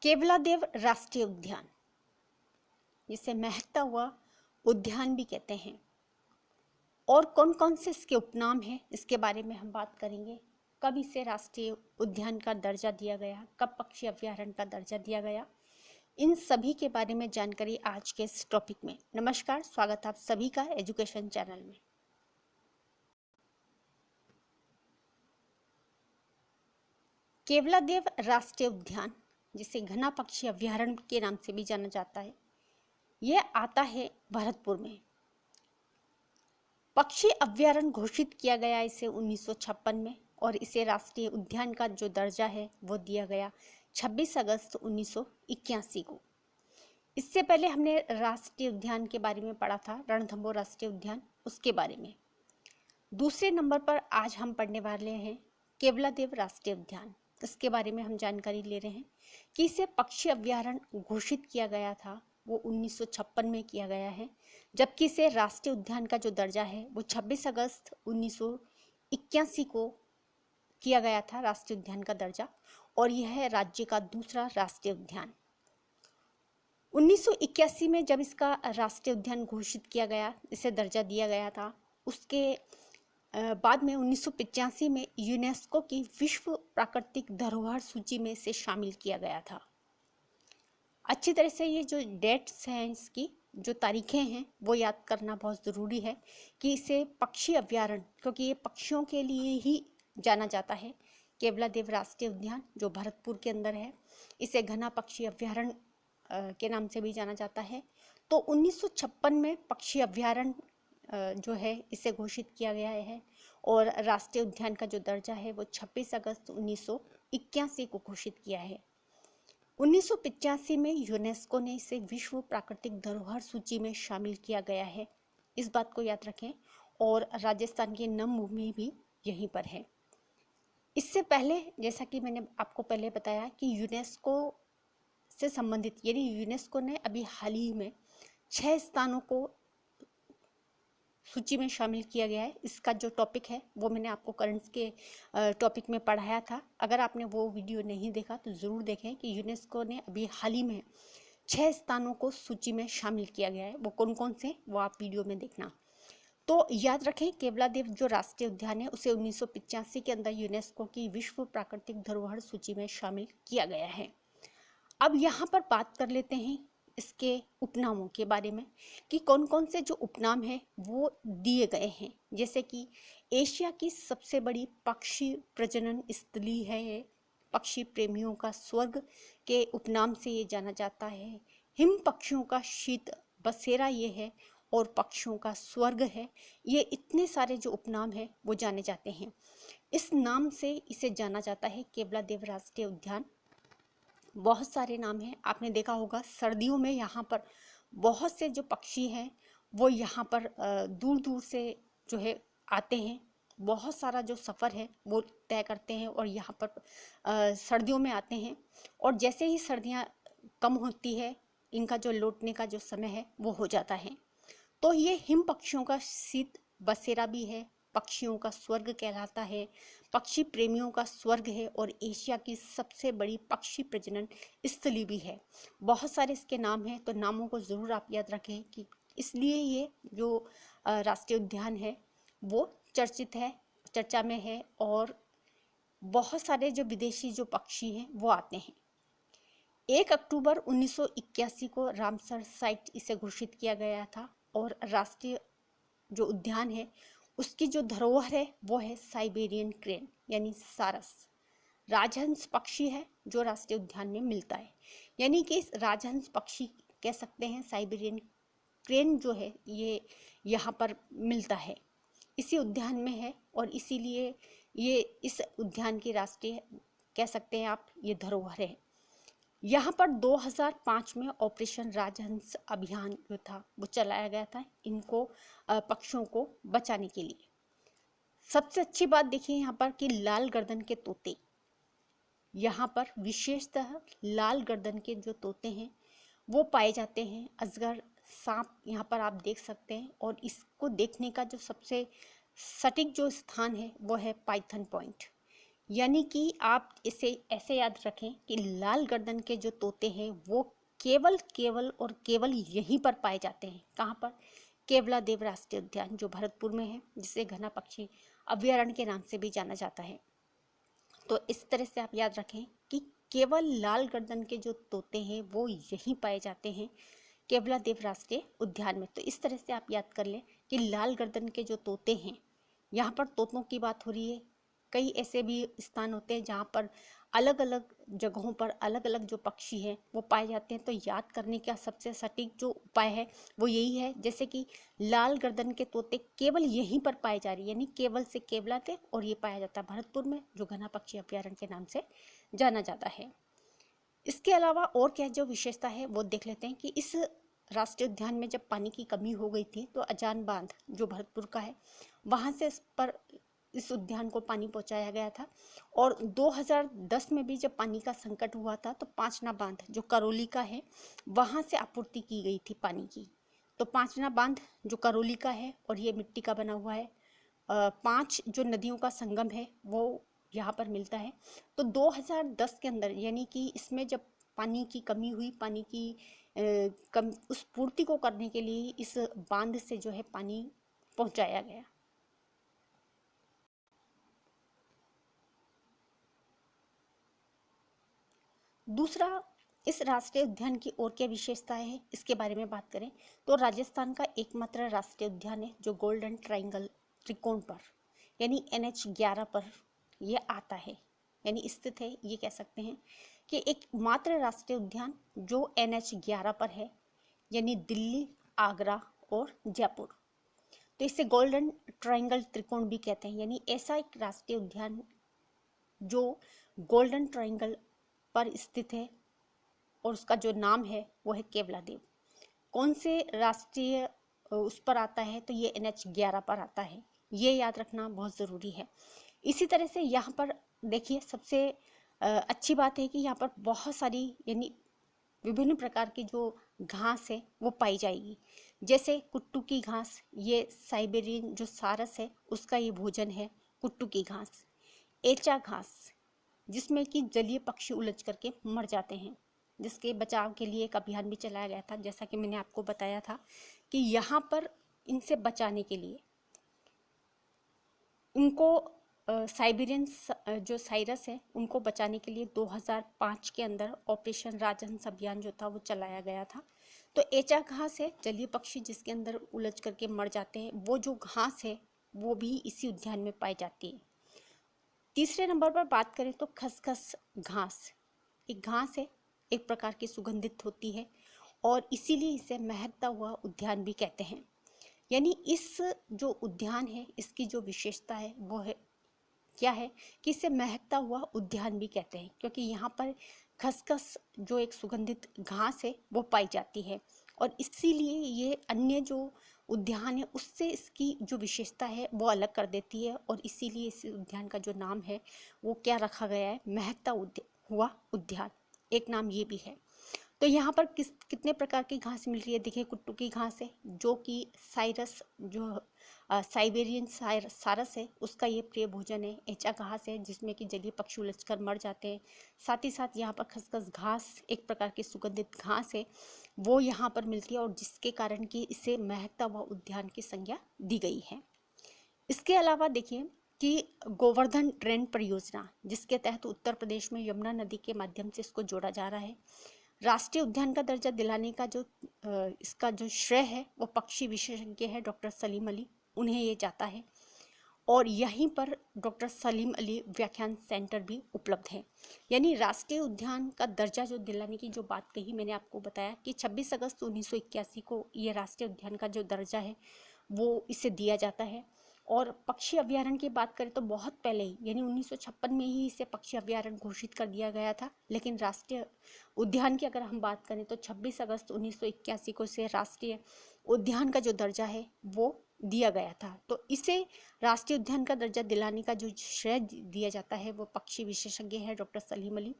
केवलादेव राष्ट्रीय उद्यान, जिसे महकता हुआ उद्यान भी कहते हैं, और कौन कौन से इसके उपनाम हैं इसके बारे में हम बात करेंगे। कब इसे राष्ट्रीय उद्यान का दर्जा दिया गया, कब पक्षी अभयारण्य का दर्जा दिया गया, इन सभी के बारे में जानकारी आज के इस टॉपिक में। नमस्कार, स्वागत आप सभी का एजुकेशन चैनल में। केवलादेव राष्ट्रीय उद्यान, जिसे घना पक्षी अभयारण्य के नाम से भी जाना जाता है, यह आता है भरतपुर में। पक्षी अभयारण्य घोषित किया गया इसे 1956 में, और इसे राष्ट्रीय उद्यान का जो दर्जा है वो दिया गया 26 अगस्त 1981 को। इससे पहले हमने राष्ट्रीय उद्यान के बारे में पढ़ा था, रणथंभौर राष्ट्रीय उद्यान, उसके बारे में। दूसरे नंबर पर आज हम पढ़ने वाले हैं केवलादेव राष्ट्रीय उद्यान। इसके बारे में हम जानकारी ले रहे हैं कि इसे पक्षी अभयारण्य घोषित किया गया था वो 1956 में किया गया है, जबकि इसे राष्ट्रीय उद्यान का जो दर्जा है वो 26 अगस्त 1981 को किया गया था, राष्ट्रीय उद्यान का दर्जा। और यह है राज्य का दूसरा राष्ट्रीय उद्यान। 1981 में जब इसका राष्ट्रीय उद्यान घोषित किया गया, इसे दर्जा दिया गया था, उसके बाद में 1985 में यूनेस्को की विश्व प्राकृतिक धरोहर सूची में इसे शामिल किया गया था। अच्छी तरह से ये जो डेट्स हैं, इसकी जो तारीखें हैं वो याद करना बहुत ज़रूरी है कि इसे पक्षी अभयारण्य, क्योंकि ये पक्षियों के लिए ही जाना जाता है, केवलादेव राष्ट्रीय उद्यान जो भरतपुर के अंदर है, इसे घना पक्षी अभयारण्य के नाम से भी जाना जाता है। तो 1956 में पक्षी अभयारण्य जो है इसे घोषित किया गया है, और राष्ट्रीय उद्यान का जो दर्जा है वो 26 अगस्त 1981 को घोषित किया है। 1985 में यूनेस्को ने इसे विश्व प्राकृतिक धरोहर सूची में शामिल किया गया है, इस बात को याद रखें। और राजस्थान की नमभूमि भी यहीं पर है। इससे पहले, जैसा कि मैंने आपको पहले बताया, कि यूनेस्को से संबंधित, यानी यूनेस्को ने अभी हाल ही में 6 स्थानों को सूची में शामिल किया गया है। इसका जो टॉपिक है वो मैंने आपको करंट्स के टॉपिक में पढ़ाया था। अगर आपने वो वीडियो नहीं देखा तो ज़रूर देखें कि यूनेस्को ने अभी हाल ही में 6 स्थानों को सूची में शामिल किया गया है। वो कौन कौन से, वो आप वीडियो में देखना। तो याद रखें, केवलादेव जो राष्ट्रीय उद्यान है उसे 1985 के अंदर यूनेस्को की विश्व प्राकृतिक धरोहर सूची में शामिल किया गया है। अब यहाँ पर बात कर लेते हैं इसके उपनामों के बारे में, कि कौन कौन से जो उपनाम हैं वो दिए गए हैं। जैसे कि एशिया की सबसे बड़ी पक्षी प्रजनन स्थली है ये, पक्षी प्रेमियों का स्वर्ग के उपनाम से ये जाना जाता है। हिम पक्षियों का शीत बसेरा ये है, और पक्षियों का स्वर्ग है। ये इतने सारे जो उपनाम हैं वो जाने जाते हैं। इस नाम से इसे जाना जाता है केवलादेव राष्ट्रीय उद्यान। बहुत सारे नाम हैं, आपने देखा होगा सर्दियों में यहाँ पर बहुत से जो पक्षी हैं वो यहाँ पर दूर दूर से जो है आते हैं। बहुत सारा जो सफ़र है वो तय करते हैं और यहाँ पर सर्दियों में आते हैं। और जैसे ही सर्दियाँ कम होती है, इनका जो लौटने का जो समय है वो हो जाता है। तो ये हिम पक्षियों का शीत बसेरा भी है, पक्षियों का स्वर्ग कहलाता है, पक्षी प्रेमियों का स्वर्ग है, और एशिया की सबसे बड़ी पक्षी प्रजनन स्थली भी है। बहुत सारे इसके नाम हैं, तो नामों को ज़रूर आप याद रखें कि इसलिए ये जो राष्ट्रीय उद्यान है वो चर्चित है, चर्चा में है, और बहुत सारे जो विदेशी जो पक्षी हैं वो आते हैं। 1 अक्टूबर 1981 को रामसर साइट इसे घोषित किया गया था, और राष्ट्रीय जो उद्यान है उसकी जो धरोहर है वो है साइबेरियन क्रेन, यानी सारस राजहंस पक्षी है जो राष्ट्रीय उद्यान में मिलता है। यानी कि राजहंस पक्षी कह सकते हैं, साइबेरियन क्रेन जो है ये यहाँ पर मिलता है, इसी उद्यान में है, और इसीलिए ये इस उद्यान की राष्ट्रीय कह सकते हैं आप ये धरोहर है। यहाँ पर 2005 में ऑपरेशन राजहंस अभियान जो था वो चलाया गया था, इनको पक्षियों को बचाने के लिए। सबसे अच्छी बात देखिए यहाँ पर कि लाल गर्दन के तोते, यहाँ पर विशेषतः लाल गर्दन के जो तोते हैं वो पाए जाते हैं। अजगर सांप यहाँ पर आप देख सकते हैं, और इसको देखने का जो सबसे सटीक जो स्थान है वो है पाइथन पॉइंट। यानी कि आप इसे ऐसे याद रखें कि लाल गर्दन के जो तोते हैं वो केवल केवल और केवल यहीं पर पाए जाते हैं। कहाँ पर? केवलादेव राष्ट्रीय उद्यान जो भरतपुर में है, जिसे घना पक्षी अभयारण्य के नाम से भी जाना जाता है। तो इस तरह से आप याद रखें कि केवल लाल गर्दन के जो तोते हैं वो यहीं पाए जाते हैं केवलादेव राष्ट्रीय उद्यान में। तो इस तरह से आप याद कर लें कि लाल गर्दन के जो तोते हैं, यहाँ पर तोतों की बात हो रही है। कई ऐसे भी स्थान होते हैं जहाँ पर अलग अलग जगहों पर अलग अलग जो पक्षी हैं वो पाए जाते हैं। तो याद करने का सबसे सटीक जो उपाय है वो यही है, जैसे कि लाल गर्दन के तोते केवल यहीं पर पाए जा रही है, यानी केवल से केवलादेव, और ये पाया जाता है भरतपुर में, जो घना पक्षी अभयारण्य के नाम से जाना जाता है। इसके अलावा और क्या जो विशेषता है वो देख लेते हैं कि इस राष्ट्रीय उद्यान में जब पानी की कमी हो गई थी तो अजान बांध जो भरतपुर का है वहाँ से इस उद्यान को पानी पहुँचाया गया था। और 2010 में भी जब पानी का संकट हुआ था तो पांचना बांध जो करौली का है वहाँ से आपूर्ति की गई थी पानी की। तो पांचना बांध जो करौली का है और ये मिट्टी का बना हुआ है, 5 जो नदियों का संगम है वो यहाँ पर मिलता है। तो 2010 के अंदर, यानी कि इसमें जब पानी की कमी हुई, पानी की उस पूर्ति को करने के लिए इस बांध से जो है पानी पहुँचाया गया। दूसरा, इस राष्ट्रीय उद्यान की और क्या विशेषताएं हैं इसके बारे में बात करें तो राजस्थान का एकमात्र राष्ट्रीय उद्यान है जो गोल्डन ट्रायंगल त्रिकोण पर यानी NH 11 पर ये आता है, यानी स्थित है। ये कह सकते हैं कि एक मात्र राष्ट्रीय उद्यान जो NH 11 पर है, यानी दिल्ली, आगरा और जयपुर। तो इसे गोल्डन ट्रायंगल त्रिकोण भी कहते हैं, यानी ऐसा एक राष्ट्रीय उद्यान जो गोल्डन ट्रायंगल पर स्थित है और उसका जो नाम है वो है केवलादेव। कौन से राष्ट्रीय उस पर आता है तो ये NH 11 पर आता है, ये याद रखना बहुत ज़रूरी है। इसी तरह से यहाँ पर देखिए, सबसे अच्छी बात है कि यहाँ पर बहुत सारी यानी विभिन्न प्रकार की जो घास है वो पाई जाएगी, जैसे कुट्टू की घास, ये साइबेरियन जो सारस है उसका ये भोजन है कुट्टू की घास। एचा घास जिसमें कि जलीय पक्षी उलझ करके मर जाते हैं, जिसके बचाव के लिए एक अभियान भी चलाया गया था, जैसा कि मैंने आपको बताया था कि यहाँ पर इनसे बचाने के लिए इनको साइबेरियन जो साइरस है उनको बचाने के लिए 2005 के अंदर ऑपरेशन राजहंस अभियान जो था वो चलाया गया था। तो एचा घास है जलीय पक्षी जिसके अंदर उलझ करके मर जाते हैं, वो जो घास है वो भी इसी उद्यान में पाई जाती है। तीसरे नंबर पर बात करें तो खसखस घास एक घास है, एक प्रकार की सुगंधित होती है और इसीलिए इसे महकता हुआ उद्यान भी कहते हैं। यानी इस जो उद्यान है इसकी जो विशेषता है वो है क्या है कि इसे महकता हुआ उद्यान भी कहते हैं, क्योंकि यहाँ पर खसखस जो एक सुगंधित घास है वो पाई जाती है और इसीलिए ये अन्य जो उद्यान है उससे इसकी जो विशेषता है वो अलग कर देती है और इसीलिए इस उद्यान का जो नाम है वो क्या रखा गया है, महकता हुआ उद्यान, एक नाम ये भी है। तो यहाँ पर कितने प्रकार की घास मिल रही है, देखिए कुट्टू की घास है जो कि साइरस जो साइबेरियन सारस है उसका ये प्रिय भोजन है। एचा घास है जिसमें कि जलीय पक्षी उलझकर मर जाते हैं। साथ ही साथ यहाँ पर खसखस घास एक प्रकार की सुगंधित घास है वो यहाँ पर मिलती है और जिसके कारण कि इसे महकता हुआ उद्यान की संज्ञा दी गई है। इसके अलावा देखिए कि गोवर्धन ट्रेन परियोजना जिसके तहत उत्तर प्रदेश में यमुना नदी के माध्यम से इसको जोड़ा जा रहा है, राष्ट्रीय उद्यान का दर्जा दिलाने का जो इसका जो श्रेय है वो पक्षी विशेषज्ञ है डॉक्टर सलीम अली, उन्हें ये जाता है। और यहीं पर डॉक्टर सलीम अली व्याख्यान सेंटर भी उपलब्ध है। यानी राष्ट्रीय उद्यान का दर्जा जो दिलाने की जो बात कही मैंने आपको बताया कि 26 अगस्त 1981 को ये राष्ट्रीय उद्यान का जो दर्जा है वो इसे दिया जाता है। और पक्षी अभयारण्य की बात करें तो बहुत पहले ही यानी 1956 में ही इसे पक्षी अभयारण्य घोषित कर दिया गया था, लेकिन राष्ट्रीय उद्यान की अगर हम बात करें तो 26 अगस्त 1981 को इसे राष्ट्रीय उद्यान का जो दर्जा है वो दिया गया था। तो इसे राष्ट्रीय उद्यान का दर्जा दिलाने का जो श्रेय दिया जाता है वो पक्षी विशेषज्ञ है डॉक्टर सलीम अली,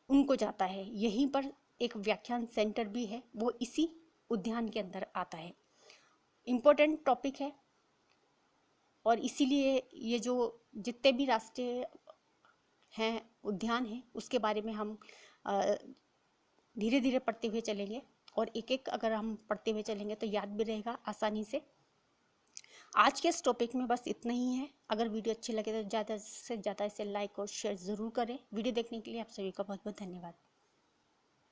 उनको जाता है। यहीं पर एक व्याख्यान सेंटर भी है वो इसी उद्यान के अंदर आता है। इम्पोर्टेंट टॉपिक है और इसीलिए ये जो जितने भी राष्ट्रीय हैं उद्यान हैं उसके बारे में हम धीरे धीरे पढ़ते हुए चलेंगे, और एक एक अगर हम पढ़ते हुए चलेंगे तो याद भी रहेगा आसानी से। आज के इस टॉपिक में बस इतना ही है। अगर वीडियो अच्छी लगे तो ज़्यादा से ज़्यादा इसे लाइक और शेयर ज़रूर करें। वीडियो देखने के लिए आप सभी का बहुत बहुत धन्यवाद।